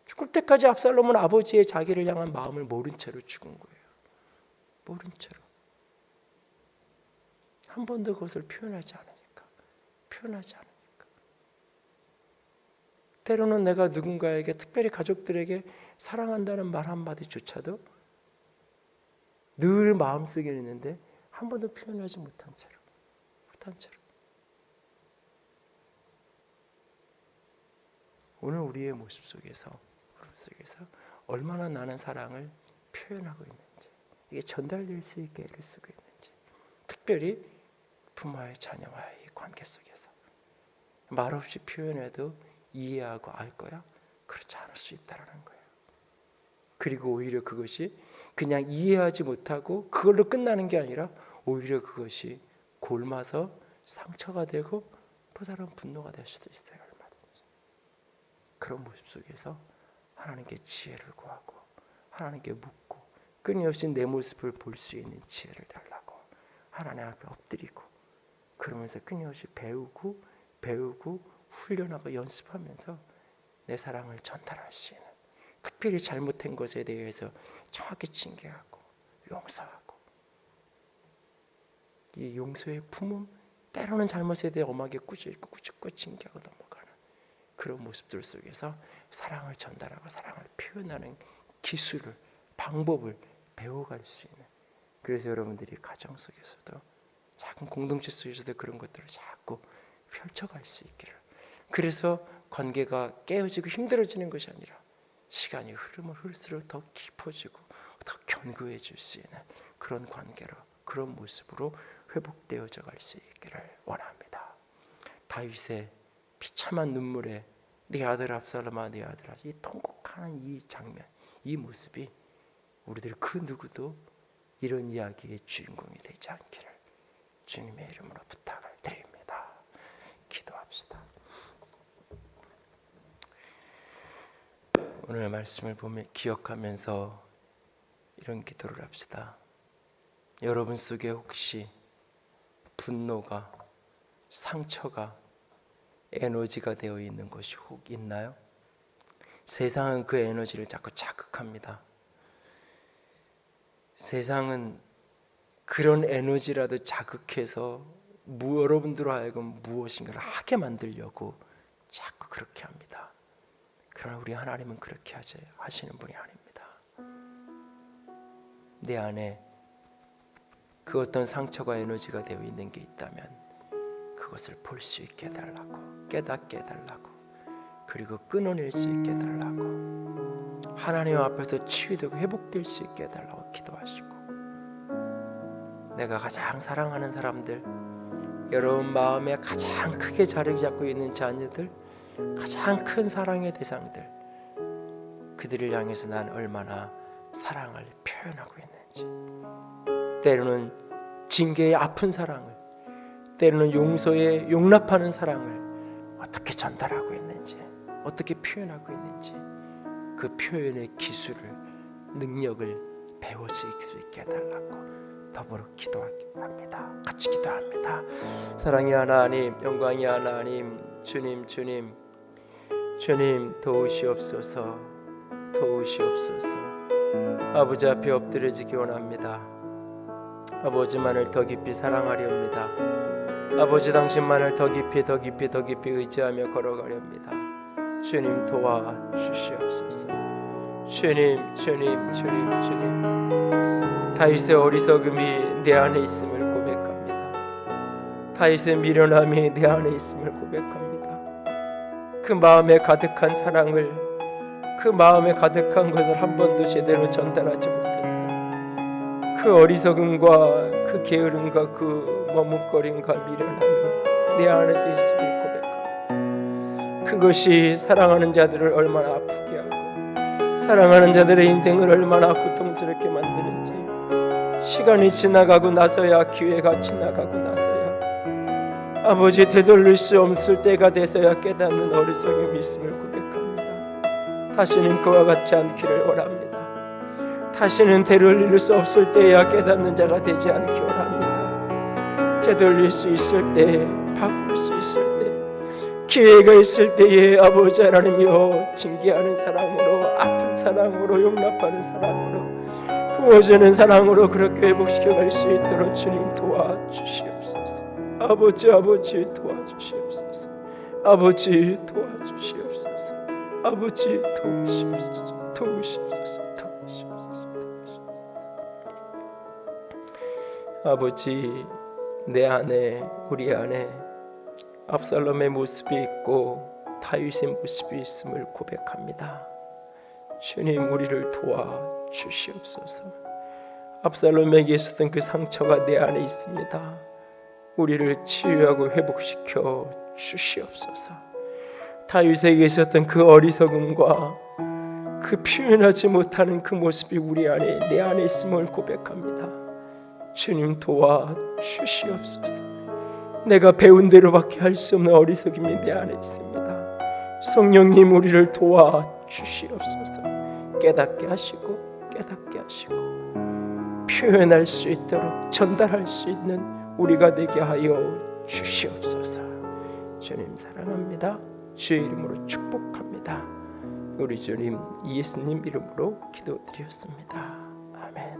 Speaker 1: 죽을 때까지 압살롬은 아버지의 자기를 향한 마음을 모른 채로 죽은 거예요. 모른 채로. 한 번도 그것을 표현하지 않으니까. 때로는 내가 누군가에게, 특별히 가족들에게 사랑한다는 말 한마디조차도 늘 마음속에 있는데 한 번도 표현하지 못한 채로. 오늘 우리의 모습 속에서 얼마나 나는 사랑을 표현하고 있는지, 이게 전달될 수 있게 애를 쓰고 있는지, 특별히 부모의 자녀와의 관계 속에서 말없이 표현해도 이해하고 알 거야? 그렇지 않을 수 있다는 거예요. 그리고 오히려 그것이 그냥 이해하지 못하고 그걸로 끝나는 게 아니라 오히려 그것이 골마서 상처가 되고 또 다른 분노가 될 수도 있어요. 얼마든지. 그런 모습 속에서 하나님께 지혜를 구하고 하나님께 묻고 끊임없이 내 모습을 볼 수 있는 지혜를 달라고 하나님 앞에 엎드리고, 그러면서 끊임없이 배우고 훈련하고 연습하면서 내 사랑을 전달할 수 있는, 특별히 잘못된 것에 대해서 정확히 징계하고 용서하고 이 용서의 품음, 때로는 잘못에 대해 엄하게 꾸짖고 징계하고 넘어가는 그런 모습들 속에서 사랑을 전달하고 사랑을 표현하는 기술을, 방법을 배워갈 수 있는, 그래서 여러분들이 가정 속에서도 작은 공동체 속에서도 그런 것들을 자꾸 펼쳐갈 수 있기를, 그래서 관계가 깨어지고 힘들어지는 것이 아니라 시간이 흐르면 흐를수록 더 깊어지고 더 견고해질 수 있는 그런 관계로, 그런 모습으로 회복되어져 갈 수 있기를 원합니다. 다윗의 비참한 눈물에 네 아들 압살롬아 네 아들아, 이 통곡하는 이 장면, 이 모습이 우리들 그 누구도 이런 이야기의 주인공이 되지 않기를 주님의 이름으로 부탁을 드립니다. 기도합시다. 오늘 말씀을 보며 기억하면서 이런 기도를 합시다. 여러분 속에 혹시 분노가, 상처가 에너지가 되어 있는 것이 혹 있나요? 세상은 그 에너지를 자꾸 자극합니다. 세상은 그런 에너지라도 자극해서 여러분들로 하여금 무엇인가를 하게 만들려고 자꾸 그렇게 합니다. 그러나 우리 하나님은 그렇게 하시는 분이 아닙니다. 내 안에 그 어떤 상처가 에너지가 되어 있는 게 있다면 그것을 볼 수 있게 해달라고, 깨닫게 해달라고, 그리고 끊어낼 수 있게 해달라고, 하나님 앞에서 치유되고 회복될 수 있게 해달라고 기도하시고, 내가 가장 사랑하는 사람들, 여러분 마음에 가장 크게 자리 잡고 있는 자녀들, 가장 큰 사랑의 대상들, 그들을 향해서 난 얼마나 사랑을 표현하고 있는지, 때로는 징계의 아픈 사랑을, 때로는 용서에 용납하는 사랑을 어떻게 전달하고 있는지, 어떻게 표현하고 있는지, 그 표현의 기술을, 능력을 배워질 수 있게 해달라고 더불어 기도합니다. 같이 기도합니다. 사랑의 하나님, 영광의 하나님, 주님 도우시옵소서, 도우시옵소서. 아버지 앞에 엎드려지기 원합니다. 아버지만을 더 깊이 사랑하렵니다. 아버지 당신만을 더 깊이 의지하며 걸어가렵니다. 주님 도와주시옵소서. 주님. 다윗의 어리석음이 내 안에 있음을 고백합니다. 다윗의 미련함이 내 안에 있음을 고백합니다. 그 마음에 가득한 사랑을, 그 마음에 가득한 것을 한 번도 제대로 전달하지 못했다. 그 어리석음과 그 게으름과 그 머뭇거림과 미련함이 내 안에도 있음을 고백합니다. 그것이 사랑하는 자들을 얼마나 아프게 하고 사랑하는 자들의 인생을 얼마나 고통스럽게 만드는지, 시간이 지나가고 나서야, 기회가 지나가고 나서야, 아버지 되돌릴 수 없을 때가 돼서야 깨닫는 어리석음이 있음을 고백합니다. 다시는 그와 같지 않기를 원합니다. 다시는 되돌릴 수 없을 때야 깨닫는 자가 되지 않기 원합니다. 되돌릴 수 있을 때, 바꿀 수 있을 때, 기회가 있을 때에 아버지 하나님이여, 징계하는 사랑으로, 아픈 사랑으로, 용납하는 사랑으로, 부어주는 사랑으로 그렇게 회복시켜갈 수 있도록 주님 도와주시옵소서. 아버지 도와주시옵소서. 아버지 도와주시옵소서. 아버지 도우시옵소서. 아버지, 내 안에, 우리 안에 압살롬의 모습이 있고 다윗의 모습이 있음을 고백합니다. 주님, 우리를 도와주시옵소서. 압살롬에게 있었던 그 상처가 내 안에 있습니다. 우리를 치유하고 회복시켜 주시옵소서. 다윗에게 있었던 그 어리석음과 그 표현하지 못하는 그 모습이 우리 안에, 내 안에 있음을 고백합니다. 주님 도와주시옵소서. 내가 배운 대로밖에 할 수 없는 어리석음이 내 안에 있습니다. 성령님, 우리를 도와주시옵소서. 깨닫게 하시고 표현할 수 있도록, 전달할 수 있는 우리가 되게 하여 주시옵소서. 주님 사랑합니다. 주의 이름으로 축복합니다. 우리 주님 예수님 이름으로 기도드렸습니다. 아멘.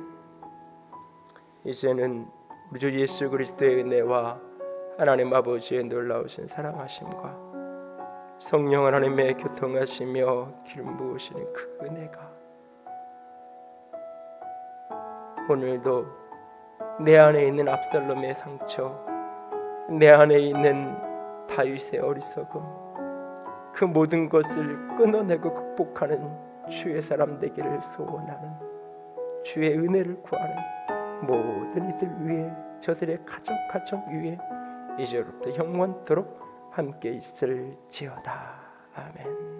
Speaker 1: 이제는 우리 주 예수 그리스도의 은혜와 하나님 아버지의 놀라우신 사랑하심과 성령 하나님의 교통하시며 기름 부으시는 그 은혜가 오늘도 내 안에 있는 압살롬의 상처, 내 안에 있는 다윗의 어리석음, 그 모든 것을 끊어내고 극복하는 주의 사람 되기를 소원하는, 주의 은혜를 구하는 모든 이들 위에, 저들의 가족 위에 이제로부터 영원토록 함께 있을지어다. 아멘.